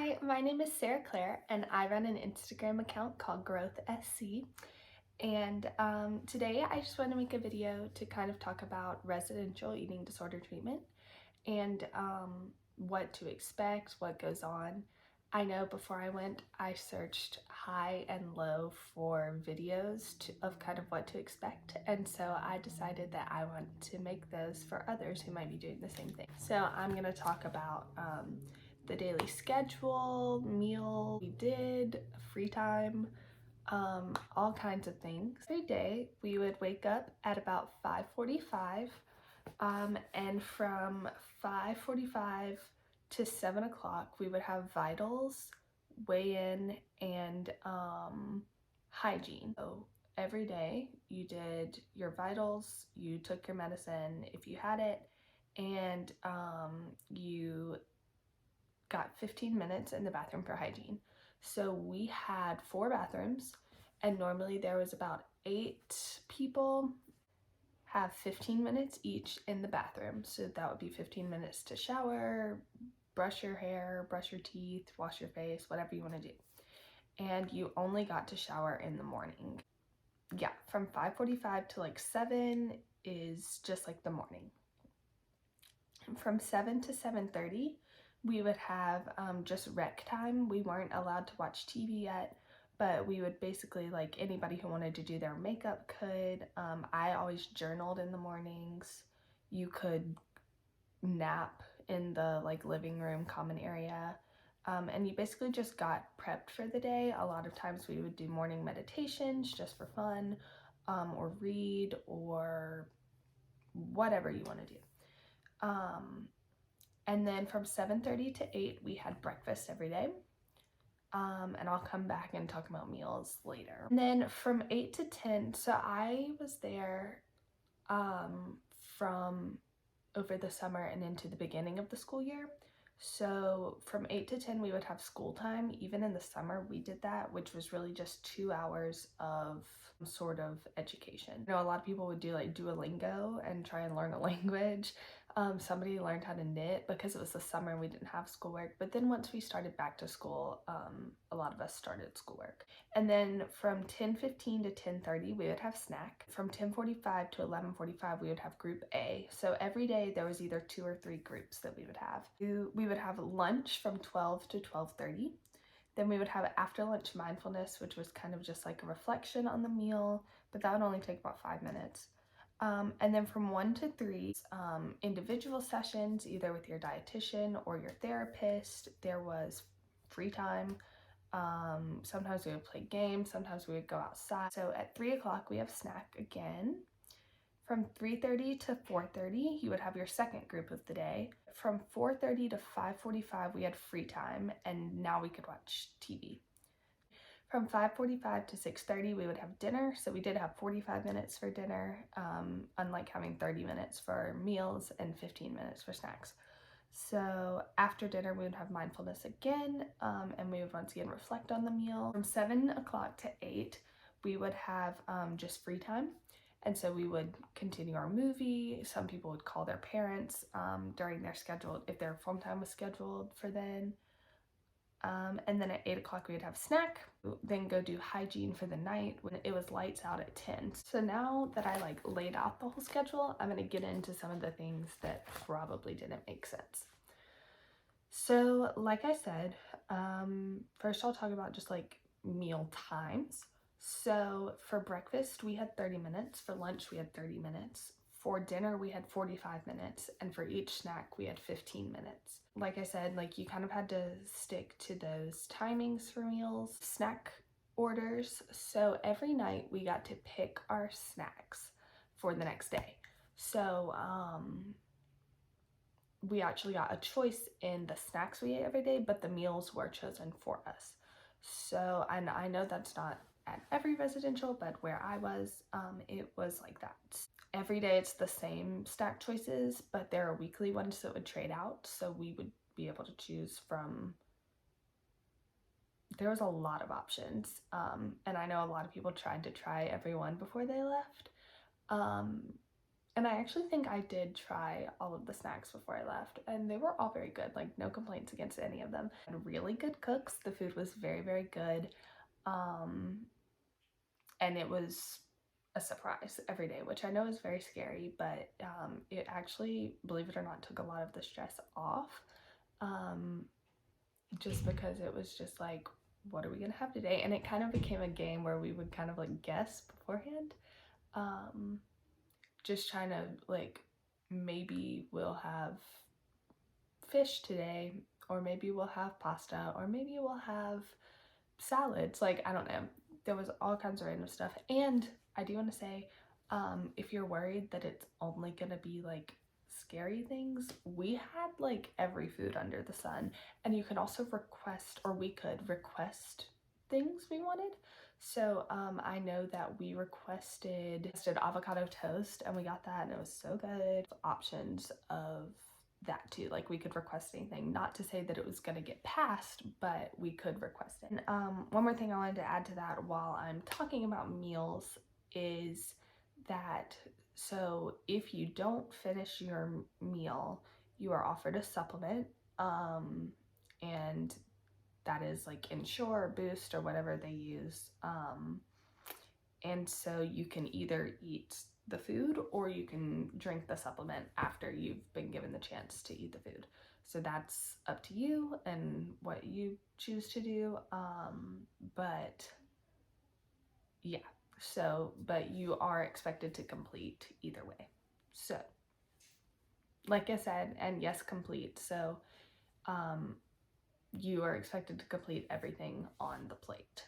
Hi, my name is Sarah Claire, and I run an Instagram account called Growth SC. And today I just want to make a video to kind of talk about residential eating disorder treatment and what to expect, what goes on. I know before I went, I searched high and low for videos of kind of what to expect. And so I decided that I want to make those for others who might be doing the same thing. So I'm going to talk about the daily schedule, meal we did, free time, all kinds of things. Every day we would wake up at about 5:45, and from 5:45 to 7 o'clock we would have vitals, weigh-in, and hygiene. So every day you did your vitals, you took your medicine if you had it, and you got 15 minutes in the bathroom for hygiene. So we had 4 bathrooms, and normally there was about 8 people have 15 minutes each in the bathroom. So that would be 15 minutes to shower, brush your hair, brush your teeth, wash your face, whatever you want to do. And you only got to shower in the morning. Yeah, from 5:45 to like 7 is just like the morning. From 7 to 7:30, we would have just rec time. We weren't allowed to watch TV yet, but we would basically, like, anybody who wanted to do their makeup could. I always journaled in the mornings. You could nap in the like living room common area. And you basically just got prepped for the day. A lot of times we would do morning meditations just for fun, or read, or whatever you want to do. And then from 7:30 to 8, we had breakfast every day. And I'll come back and talk about meals later. And then from 8 to 10, so I was there from over the summer and into the beginning of the school year. So from 8 to 10, we would have school time. Even in the summer, we did that, which was really just 2 hours of sort of education. You know, a lot of people would do like Duolingo and try and learn a language. Somebody learned how to knit because it was the summer and we didn't have schoolwork. But then once we started back to school, a lot of us started schoolwork. And then from 10:15 to 10:30, we would have snack. From 10:45 to 11:45, we would have group A. So every day there was either 2 or 3 groups that we would have. We would have lunch from 12 to 12:30. Then we would have after lunch mindfulness, which was kind of just like a reflection on the meal, but that would only take about 5 minutes. And then from 1 to 3, individual sessions, either with your dietitian or your therapist. There was free time. Sometimes we would play games, sometimes we would go outside. So at 3 o'clock, we have snack again. From 3:30 to 4:30, you would have your second group of the day. From 4:30 to 5:45, we had free time, and now we could watch TV. From 5:45 to 6:30, we would have dinner. So we did have 45 minutes for dinner, unlike having 30 minutes for meals and 15 minutes for snacks. So after dinner, we would have mindfulness again, and we would once again reflect on the meal. From 7 o'clock to 8, we would have just free time. And so we would continue our movie. Some people would call their parents during their schedule, if their phone time was scheduled for then. And then at 8 o'clock we would have snack, then go do hygiene for the night when it was lights out at 10. So now that I like laid out the whole schedule, I'm gonna get into some of the things that probably didn't make sense. So like I said, first I'll talk about just like meal times. So for breakfast, we had 30 minutes. For lunch, we had 30 minutes. For dinner, we had 45 minutes. And for each snack, we had 15 minutes. Like I said, like you kind of had to stick to those timings for meals. Snack orders. So every night we got to pick our snacks for the next day. So, we actually got a choice in the snacks we ate every day, but the meals were chosen for us. So, and I know that's not at every residential, but where I was, it was like that. Every day it's the same snack choices, but there are weekly ones that would trade out. So we would be able to choose from, there was a lot of options. And I know a lot of people tried to try every one before they left. And I actually think I did try all of the snacks before I left, and they were all very good. Like, no complaints against any of them. And really good cooks. The food was very, very good. Um, and it was a surprise every day, which I know is very scary, but it actually, believe it or not, took a lot of the stress off. Um, just because it was just like, what are we gonna have today? And it kind of became a game where we would kind of like guess beforehand. Um, just trying to like, maybe we'll have fish today, or maybe we'll have pasta, or maybe we'll have salads. Like, I don't know. There was all kinds of random stuff. And I do want to say, if you're worried that it's only gonna be like scary things, we had like every food under the sun. And you can also request, or we could request things we wanted. So I know that we requested avocado toast, and we got that, and it was so good. Options of that too. Like, we could request anything. Not to say that it was going to get passed, but we could request it. And one more thing I wanted to add to that while I'm talking about meals is that, so if you don't finish your meal, you are offered a supplement. And that is like Ensure or Boost or whatever they use. And so you can either eat the food or you can drink the supplement after you've been given the chance to eat the food. So that's up to you and what you choose to do. But yeah, so, but you are expected to complete either way. So, like I said, and yes, complete. So, you are expected to complete everything on the plate,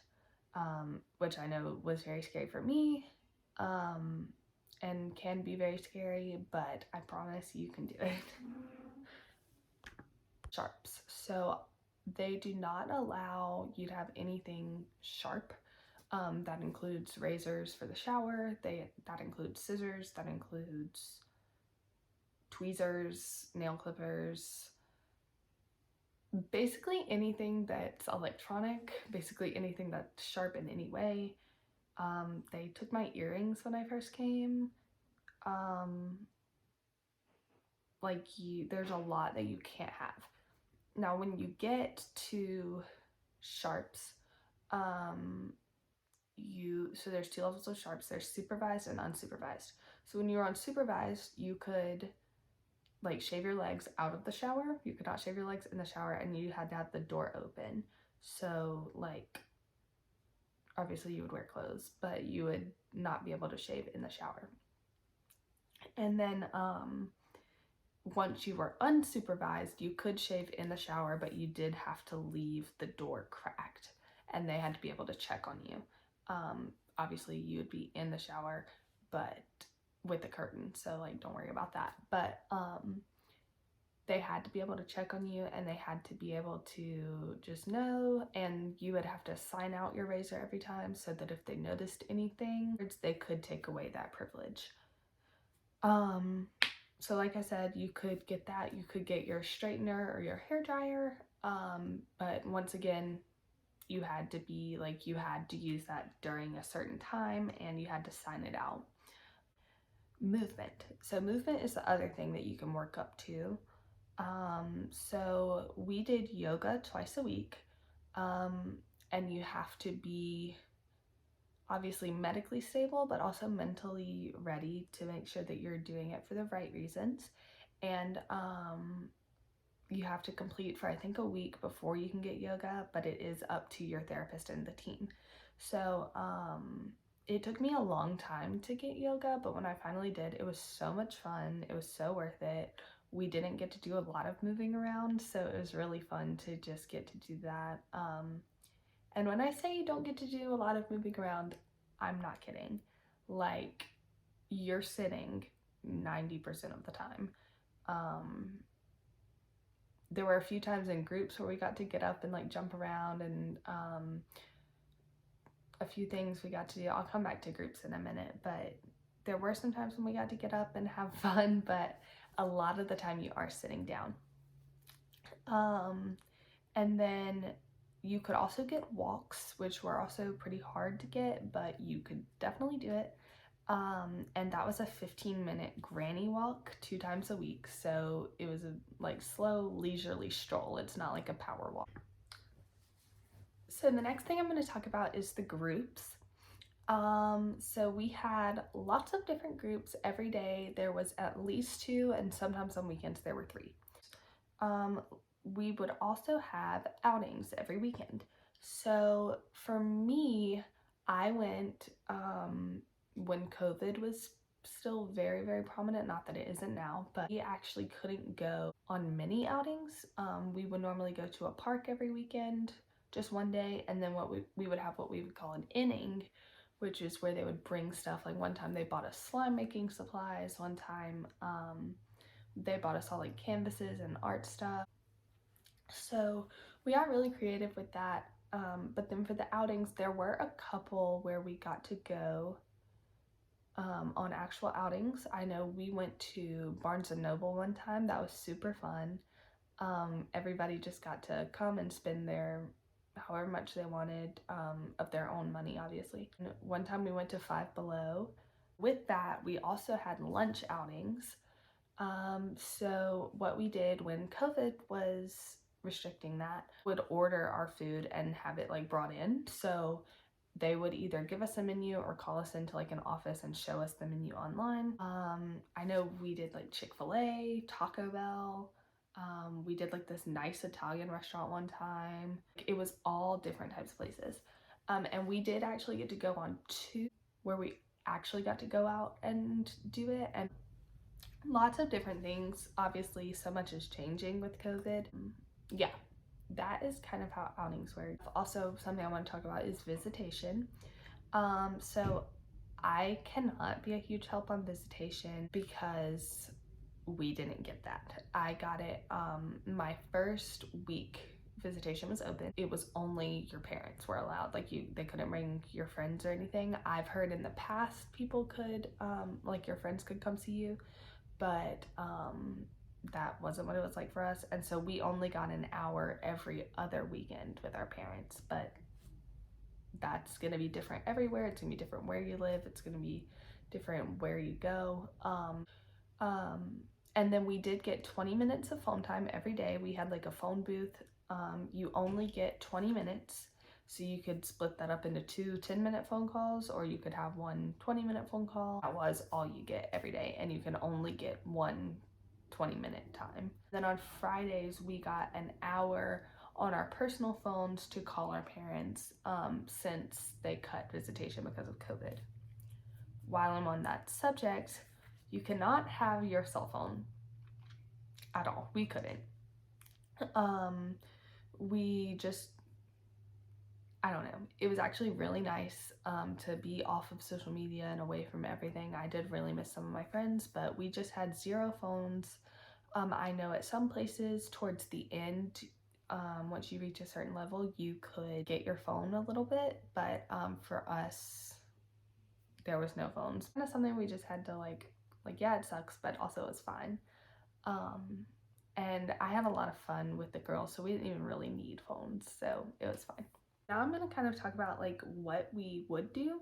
which I know was very scary for me, and can be very scary, but I promise you can do it. Sharps. So they do not allow you to have anything sharp. That includes razors for the shower. That includes scissors. That includes tweezers, nail clippers, basically anything that's electronic, basically anything that's sharp in any way. They took my earrings when I first came. Um, there's a lot that you can't have. Now, when you get to sharps, um, so there's two levels of sharps. There's supervised and unsupervised. So when you were on supervised, you could like shave your legs out of the shower. You could not shave your legs in the shower, and you had to have the door open. So like, obviously you would wear clothes, but you would not be able to shave in the shower. And then once you were unsupervised, you could shave in the shower, but you did have to leave the door cracked, and they had to be able to check on you. Obviously you would be in the shower, but with the curtain, so like, don't worry about that. But they had to be able to check on you, and they had to be able to just know, and you would have to sign out your razor every time so that if they noticed anything, they could take away that privilege. So like I said, you could get that. You could get your straightener or your hair dryer. But once again, you had to be like, you had to use that during a certain time, and you had to sign it out. Movement. So movement is the other thing that you can work up to. So we did yoga twice a week. And you have to be obviously medically stable, but also mentally ready to make sure that you're doing it for the right reasons. And you have to complete for I think a week before you can get yoga, but it is up to your therapist and the team. So it took me a long time to get yoga, but when I finally did, it was so much fun. It was so worth it. We didn't get to do a lot of moving around, so it was really fun to just get to do that. And when I say you don't get to do a lot of moving around, I'm not kidding. Like, you're sitting 90% of the time. There were a few times in groups where we got to get up and like jump around, and a few things we got to do. I'll come back to groups in a minute, but there were some times when we got to get up and have fun, but a lot of the time you are sitting down. And then you could also get walks, which were also pretty hard to get, but you could definitely do it. And that was a 15-minute granny walk 2 times a week. So it was a like slow, leisurely stroll. It's not like a power walk. So the next thing I'm going to talk about is the groups. So we had lots of different groups every day. There was at least two, and sometimes on weekends there were three. Um, we would also have outings every weekend. So for me, I went when COVID was still very, very prominent. Not that it isn't now, but we actually couldn't go on many outings. We would normally go to a park every weekend, just one day, and then we would have what we would call an inning, which is where they would bring stuff. Like one time they bought us slime making supplies. One time they bought us all like canvases and art stuff. So we got really creative with that. But then for the outings, there were a couple where we got to go on actual outings. I know we went to Barnes and Noble one time. That was super fun. Everybody just got to come and spend their however much they wanted of their own money, obviously. And one time we went to Five Below. With that, we also had lunch outings. So what we did when COVID was restricting that, would order our food and have it like brought in. So they would either give us a menu or call us into like an office and show us the menu online. I know we did like Chick-fil-A, Taco Bell. We did like this nice Italian restaurant one time. It was all different types of places. And we did actually get to go on two where we actually got to go out and do it, and lots of different things. Obviously, so much is changing with COVID. Yeah, that is kind of how outings work. Also, something I want to talk about is visitation. So I cannot be a huge help on visitation because we didn't get that. I got it my first week visitation was open. It was only your parents were allowed. Like they couldn't bring your friends or anything. I've heard in the past people could like your friends could come see you, but that wasn't what it was like for us. And so we only got an hour every other weekend with our parents, but that's going to be different everywhere. It's going to be different where you live. It's going to be different where you go. Um, and then we did get 20 minutes of phone time every day. We had like a phone booth. You only get 20 minutes. So you could split that up into two 10-minute phone calls, or you could have one 20-minute phone call. That was all you get every day, and you can only get one 20-minute time. Then on Fridays, we got an hour on our personal phones to call our parents since they cut visitation because of COVID. While I'm on that subject, you cannot have your cell phone at all. We couldn't. We just, I don't know. It was actually really nice to be off of social media and away from everything. I did really miss some of my friends, but we just had zero phones. I know at some places towards the end, once you reach a certain level, you could get your phone a little bit, but for us, there was no phones. Kind of something we just had to yeah, it sucks, but also it's fine. And I had a lot of fun with the girls, so we didn't even really need phones, so it was fine. Now I'm gonna kind of talk about like what we would do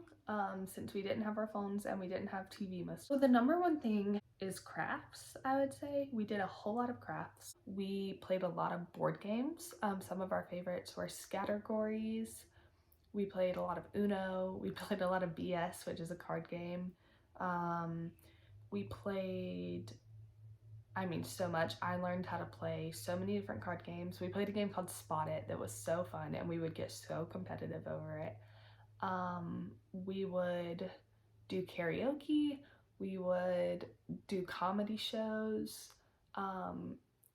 since we didn't have our phones and we didn't have TV most. So the number one thing is crafts, I would say. We did a whole lot of crafts. We played a lot of board games. Some of our favorites were Scattergories. We played a lot of Uno. We played a lot of BS, which is a card game. We played, I mean, so much. I learned how to play so many different card games. We played a game called Spot It that was so fun, and we would get so competitive over it. We would do karaoke. We would do comedy shows.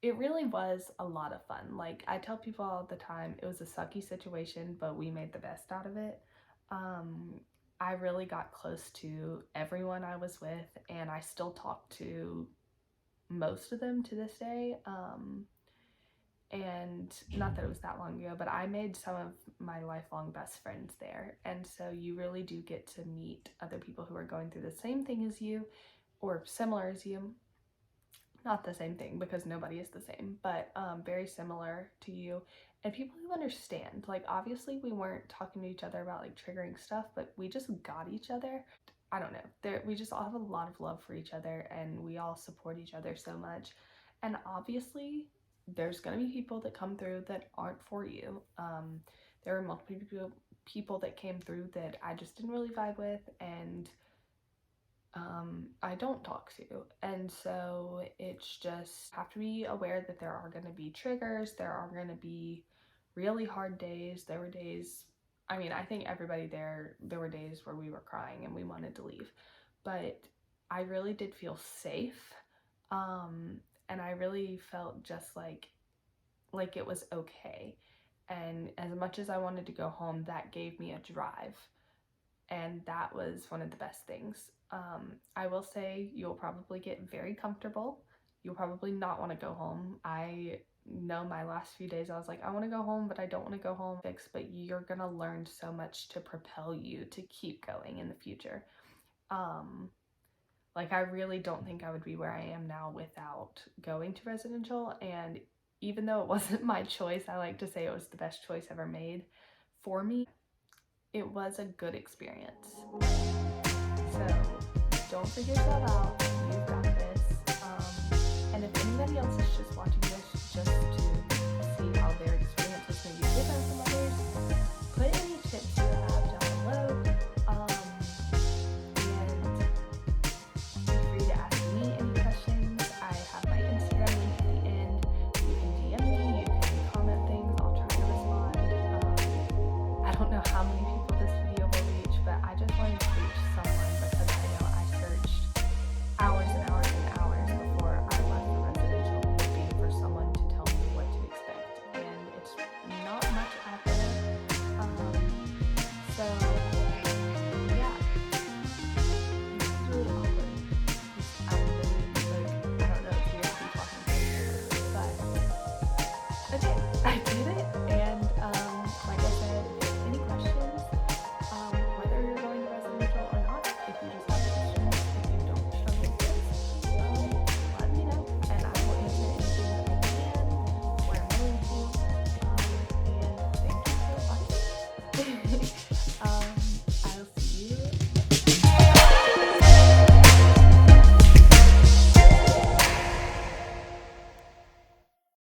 It really was a lot of fun. Like I tell people all the time, it was a sucky situation, but we made the best out of it. I really got close to everyone I was with, and I still talk to most of them to this day. And not that it was that long ago, but I made some of my lifelong best friends there. And so you really do get to meet other people who are going through the same thing as you or similar as you. Not the same thing because nobody is the same, but very similar to you, and people who understand. Like obviously we weren't talking to each other about like triggering stuff, but we just got each other. I don't know. We just all have a lot of love for each other and we all support each other so much. And obviously, there's going to be people that come through that aren't for you. There are multiple people that came through that I just didn't really vibe with and I don't talk to. And so it's just have to be aware that there are going to be triggers, there are going to be really hard days. There were days, I mean, I think everybody there were days where we were crying and we wanted to leave. But I really did feel safe. Um, and I really felt just like it was okay. And as much as I wanted to go home, that gave me a drive and that was one of the best things. I will say you'll probably get very comfortable. You'll probably not want to go home. I know my last few days I was like, I want to go home, but I don't want to go home fix, but you're gonna learn so much to propel you to keep going in the future. Um, like I really don't think I would be where I am now without going to residential. And even though it wasn't my choice, I like to say it was the best choice ever made for me. It was a good experience. So don't forget that out.